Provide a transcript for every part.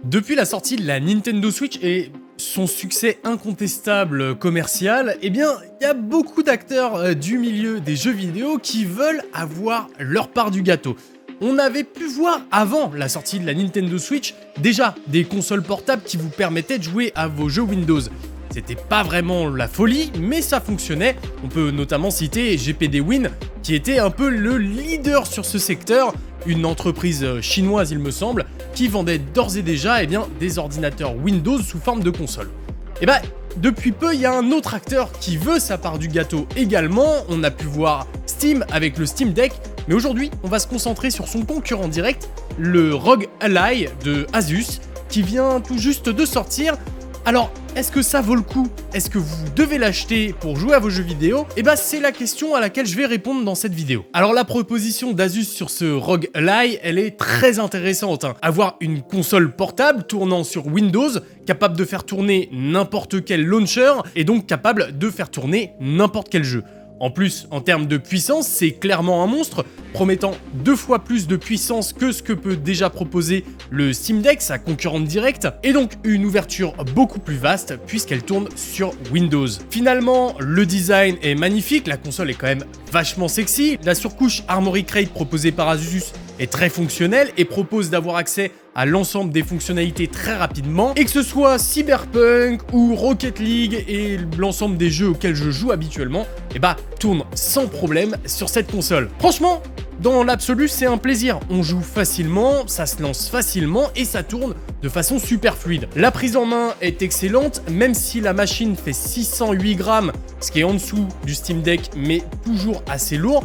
Depuis la sortie de la Nintendo Switch et son succès incontestable commercial, eh bien, il y a beaucoup d'acteurs du milieu des jeux vidéo qui veulent avoir leur part du gâteau. On avait pu voir avant la sortie de la Nintendo Switch déjà des consoles portables qui vous permettaient de jouer à vos jeux Windows. C'était pas vraiment la folie, mais ça fonctionnait. On peut notamment citer GPDWin, qui était un peu le leader sur ce secteur, une entreprise chinoise il me semble, qui vendait d'ores et déjà des ordinateurs Windows sous forme de console. Et depuis peu, il y a un autre acteur qui veut sa part du gâteau également. On a pu voir Steam avec le Steam Deck, mais aujourd'hui, on va se concentrer sur son concurrent direct, le ROG Ally de Asus, qui vient tout juste de sortir. Alors, est-ce que ça vaut le coup? Est-ce que vous devez l'acheter pour jouer à vos jeux vidéo? C'est la question à laquelle je vais répondre dans cette vidéo. Alors, la proposition d'Asus sur ce ROG Ally, elle est très intéressante. Avoir une console portable tournant sur Windows, capable de faire tourner n'importe quel launcher, et donc capable de faire tourner n'importe quel jeu. En plus, en termes de puissance, c'est clairement un monstre, promettant 2 fois plus de puissance que ce que peut déjà proposer le Steam Deck, sa concurrente directe, et donc une ouverture beaucoup plus vaste puisqu'elle tourne sur Windows. Finalement, le design est magnifique, la console est quand même vachement sexy, la surcouche Armoury Crate proposée par Asus est très fonctionnelle et propose d'avoir accès à l'ensemble des fonctionnalités très rapidement, et que ce soit Cyberpunk ou Rocket League et l'ensemble des jeux auxquels je joue habituellement, tourne sans problème sur cette console. Franchement, dans l'absolu, c'est un plaisir. On joue facilement, ça se lance facilement et ça tourne de façon super fluide. La prise en main est excellente, même si la machine fait 608 grammes, ce qui est en dessous du Steam Deck, mais toujours assez lourd,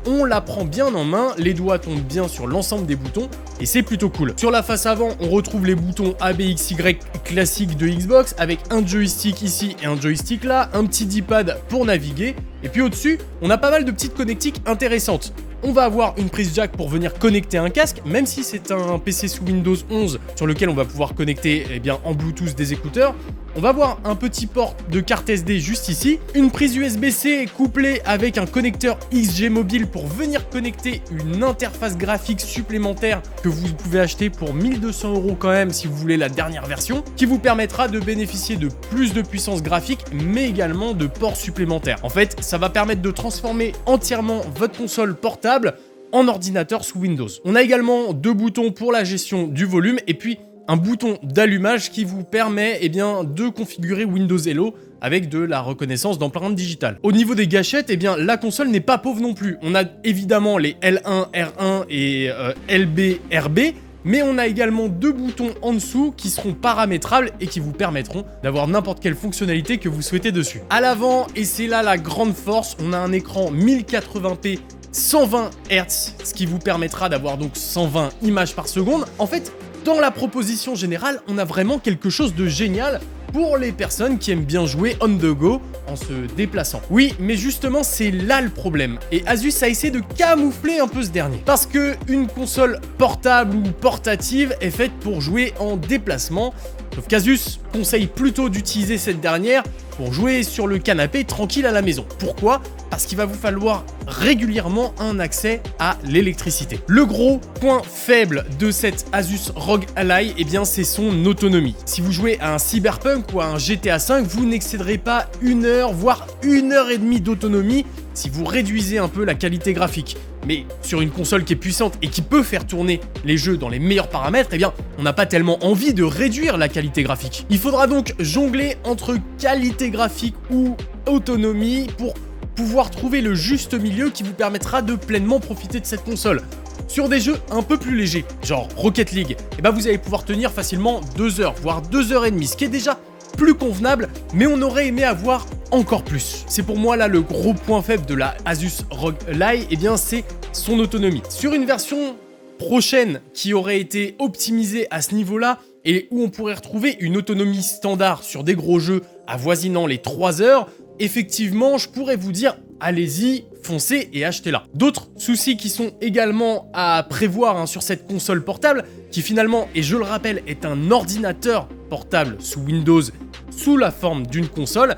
on la prend bien en main, les doigts tombent bien sur l'ensemble des boutons et c'est plutôt cool. Sur la face avant, on retrouve les boutons ABXY classiques de Xbox avec un joystick ici et un joystick là, un petit D-pad pour naviguer, et puis au-dessus, on a pas mal de petites connectiques intéressantes. On va avoir une prise jack pour venir connecter un casque, même si c'est un PC sous Windows 11 sur lequel on va pouvoir connecter en Bluetooth des écouteurs. On va avoir un petit port de carte SD juste ici, une prise USB-C couplée avec un connecteur XG mobile pour venir connecter une interface graphique supplémentaire que vous pouvez acheter pour 1200 € quand même si vous voulez la dernière version, qui vous permettra de bénéficier de plus de puissance graphique mais également de ports supplémentaires. En fait, ça va permettre de transformer entièrement votre console portable en ordinateur sous Windows. On a également 2 boutons pour la gestion du volume et puis un bouton d'allumage qui vous permet de configurer Windows Hello avec de la reconnaissance d'empreintes digitales. Au niveau des gâchettes, la console n'est pas pauvre non plus. On a évidemment les L1, R1 et LB, RB, mais on a également 2 boutons en dessous qui seront paramétrables et qui vous permettront d'avoir n'importe quelle fonctionnalité que vous souhaitez dessus. À l'avant, et c'est là la grande force, on a un écran 1080p 120 Hz, ce qui vous permettra d'avoir donc 120 images par seconde. En fait, dans la proposition générale, on a vraiment quelque chose de génial pour les personnes qui aiment bien jouer on the go en se déplaçant. Oui, mais justement, c'est là le problème. Et Asus a essayé de camoufler un peu ce dernier. Parce que une console portable ou portative est faite pour jouer en déplacement. Sauf qu'Asus conseille plutôt d'utiliser cette dernière pour jouer sur le canapé tranquille à la maison. Pourquoi? Parce qu'il va vous falloir régulièrement un accès à l'électricité. Le gros point faible de cette Asus ROG Ally, c'est son autonomie. Si vous jouez à un Cyberpunk ou à un GTA V, vous n'excéderez pas 1 heure, voire 1 heure et demie d'autonomie si vous réduisez un peu la qualité graphique. Mais sur une console qui est puissante et qui peut faire tourner les jeux dans les meilleurs paramètres, on n'a pas tellement envie de réduire la qualité graphique. Il faudra donc jongler entre qualité graphique ou autonomie pour pouvoir trouver le juste milieu qui vous permettra de pleinement profiter de cette console. Sur des jeux un peu plus légers, genre Rocket League, vous allez pouvoir tenir facilement 2 heures, voire 2 heures et demie, ce qui est déjà plus convenable, mais on aurait aimé avoir encore plus. C'est pour moi là le gros point faible de la Asus ROG Ally, c'est son autonomie. Sur une version prochaine qui aurait été optimisée à ce niveau-là et où on pourrait retrouver une autonomie standard sur des gros jeux avoisinant les 3 heures, effectivement, je pourrais vous dire, allez-y, foncez et achetez-la. D'autres soucis qui sont également à prévoir sur cette console portable, qui finalement, et je le rappelle, est un ordinateur portable sous Windows, sous la forme d'une console,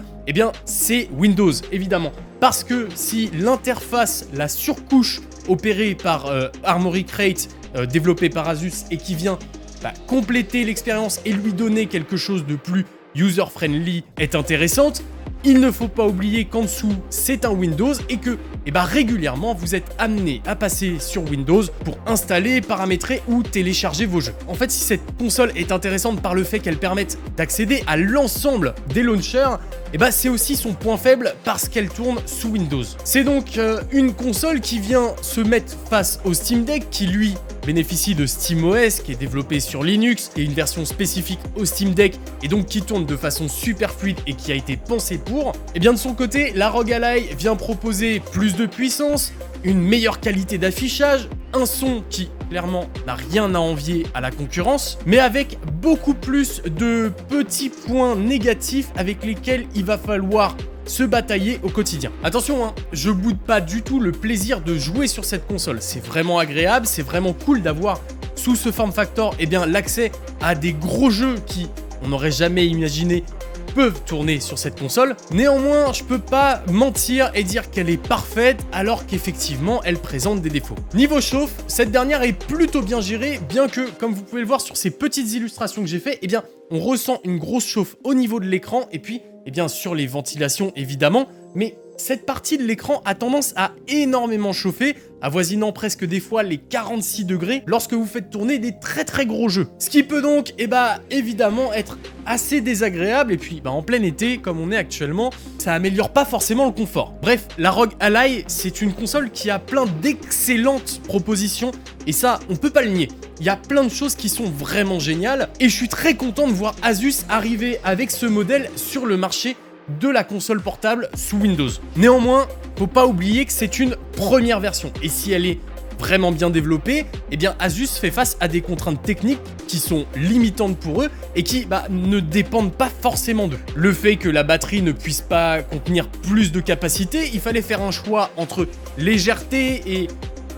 c'est Windows, évidemment. Parce que si l'interface, la surcouche opérée par Armoury Crate, développée par Asus et qui vient compléter l'expérience et lui donner quelque chose de plus user-friendly est intéressante, il ne faut pas oublier qu'en dessous, c'est un Windows et que régulièrement, vous êtes amené à passer sur Windows pour installer, paramétrer ou télécharger vos jeux. En fait, si cette console est intéressante par le fait qu'elle permette d'accéder à l'ensemble des launchers, c'est aussi son point faible parce qu'elle tourne sous Windows. C'est donc une console qui vient se mettre face au Steam Deck qui, lui, bénéficie de SteamOS qui est développé sur Linux et une version spécifique au Steam Deck et donc qui tourne de façon super fluide et qui a été pensée pour. Et bien de son côté, la ROG Ally vient proposer plus de puissance, une meilleure qualité d'affichage, un son qui clairement n'a rien à envier à la concurrence, mais avec beaucoup plus de petits points négatifs avec lesquels il va falloir se batailler au quotidien. Attention, je boude pas du tout le plaisir de jouer sur cette console. C'est vraiment agréable, c'est vraiment cool d'avoir sous ce form factor l'accès à des gros jeux qui, on n'aurait jamais imaginé, peuvent tourner sur cette console. Néanmoins, je peux pas mentir et dire qu'elle est parfaite alors qu'effectivement, elle présente des défauts. Niveau chauffe, cette dernière est plutôt bien gérée, bien que, comme vous pouvez le voir sur ces petites illustrations que j'ai fait, on ressent une grosse chauffe au niveau de l'écran et puis sur les ventilations évidemment, mais cette partie de l'écran a tendance à énormément chauffer, avoisinant presque des fois les 46 degrés lorsque vous faites tourner des très gros jeux. Ce qui peut donc évidemment être assez désagréable et puis en plein été comme on est actuellement, ça améliore pas forcément le confort. Bref, la ROG Ally, c'est une console qui a plein d'excellentes propositions et ça, on peut pas le nier. Il y a plein de choses qui sont vraiment géniales et je suis très content de voir Asus arriver avec ce modèle sur le marché de la console portable sous Windows. Néanmoins, faut pas oublier que c'est une première version et si elle est vraiment bien développée, Asus fait face à des contraintes techniques qui sont limitantes pour eux et qui ne dépendent pas forcément d'eux. Le fait que la batterie ne puisse pas contenir plus de capacité, il fallait faire un choix entre légèreté et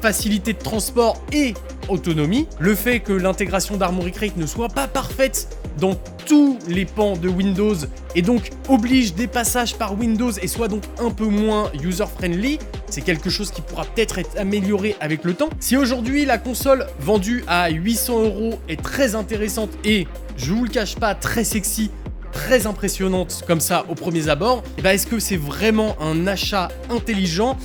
facilité de transport et autonomie. Le fait que l'intégration d'Armoury Crate ne soit pas parfaite dans tous les pans de Windows et donc oblige des passages par Windows et soit donc un peu moins user-friendly, c'est quelque chose qui pourra peut-être être amélioré avec le temps. Si aujourd'hui la console vendue à 800 € est très intéressante et, je vous le cache pas, très sexy, très impressionnante comme ça au premier abord, est-ce que c'est vraiment un achat intelligent ?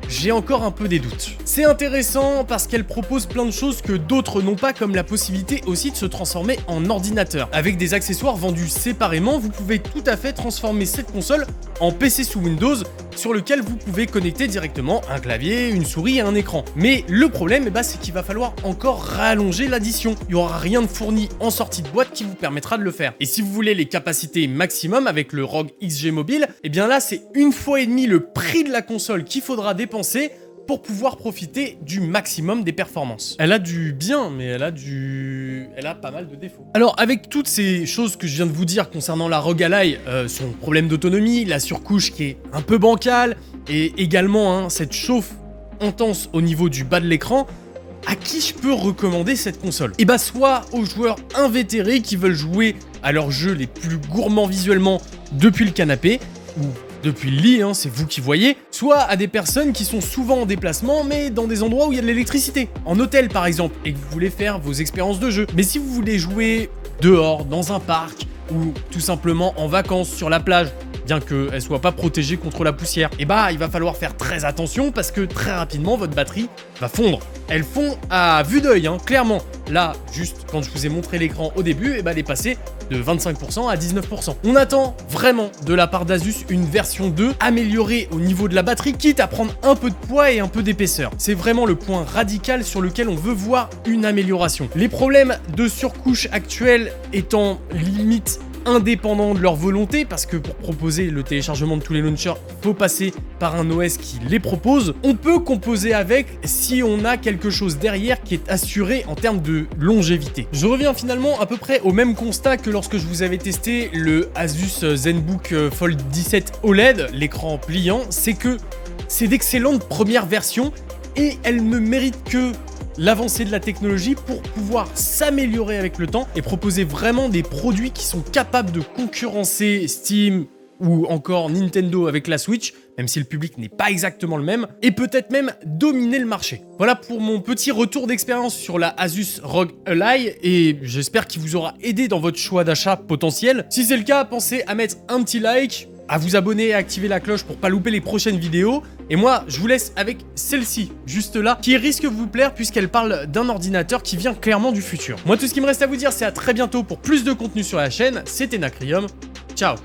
J'ai encore un peu des doutes. C'est intéressant parce qu'elle propose plein de choses que d'autres n'ont pas, comme la possibilité aussi de se transformer en ordinateur. Avec des accessoires vendus séparément, vous pouvez tout à fait transformer cette console en PC sous Windows sur lequel vous pouvez connecter directement un clavier, une souris et un écran. Mais le problème, c'est qu'il va falloir encore rallonger l'addition. Il n'y aura rien de fourni en sortie de boîte qui vous permettra de le faire. Et si vous voulez les capacités maximum avec le ROG XG Mobile, là c'est 1,5 fois le prix de la console qu'il faudra dépenser pour pouvoir profiter du maximum des performances. Elle a du bien, mais elle a pas mal de défauts. Alors, avec toutes ces choses que je viens de vous dire concernant la ROG Ally, son problème d'autonomie, la surcouche qui est un peu bancale, et également cette chauffe intense au niveau du bas de l'écran, à qui je peux recommander cette console ? Soit aux joueurs invétérés qui veulent jouer à leurs jeux les plus gourmands visuellement depuis le canapé, ou depuis le lit, c'est vous qui voyez, soit à des personnes qui sont souvent en déplacement mais dans des endroits où il y a de l'électricité, en hôtel par exemple, et que vous voulez faire vos expériences de jeu. Mais si vous voulez jouer dehors, dans un parc, ou tout simplement en vacances sur la plage, bien qu'elle soit pas protégée contre la poussière, il va falloir faire très attention parce que très rapidement votre batterie va fondre. Elle fond à vue d'œil, clairement. Là, juste quand je vous ai montré l'écran au début, elle est passée de 25% à 19%. On attend vraiment de la part d'Asus une version 2 améliorée au niveau de la batterie, quitte à prendre un peu de poids et un peu d'épaisseur. C'est vraiment le point radical sur lequel on veut voir une amélioration. Les problèmes de surcouche actuels étant limite indépendants de leur volonté, parce que pour proposer le téléchargement de tous les launchers, il faut passer par un OS qui les propose. On peut composer avec si on a quelque chose derrière qui est assuré en termes de longévité. Je reviens finalement à peu près au même constat que lorsque je vous avais testé le Asus ZenBook Fold 17 OLED, l'écran pliant, c'est que c'est d'excellentes premières versions et elles ne méritent que l'avancée de la technologie pour pouvoir s'améliorer avec le temps et proposer vraiment des produits qui sont capables de concurrencer Steam, ou encore Nintendo avec la Switch, même si le public n'est pas exactement le même, et peut-être même dominer le marché. Voilà pour mon petit retour d'expérience sur la Asus ROG Ally, et j'espère qu'il vous aura aidé dans votre choix d'achat potentiel. Si c'est le cas, pensez à mettre un petit like, à vous abonner et à activer la cloche pour pas louper les prochaines vidéos. Et moi, je vous laisse avec celle-ci, juste là, qui risque de vous plaire puisqu'elle parle d'un ordinateur qui vient clairement du futur. Moi, tout ce qui me reste à vous dire, c'est à très bientôt pour plus de contenu sur la chaîne. C'était Nacrium. Ciao.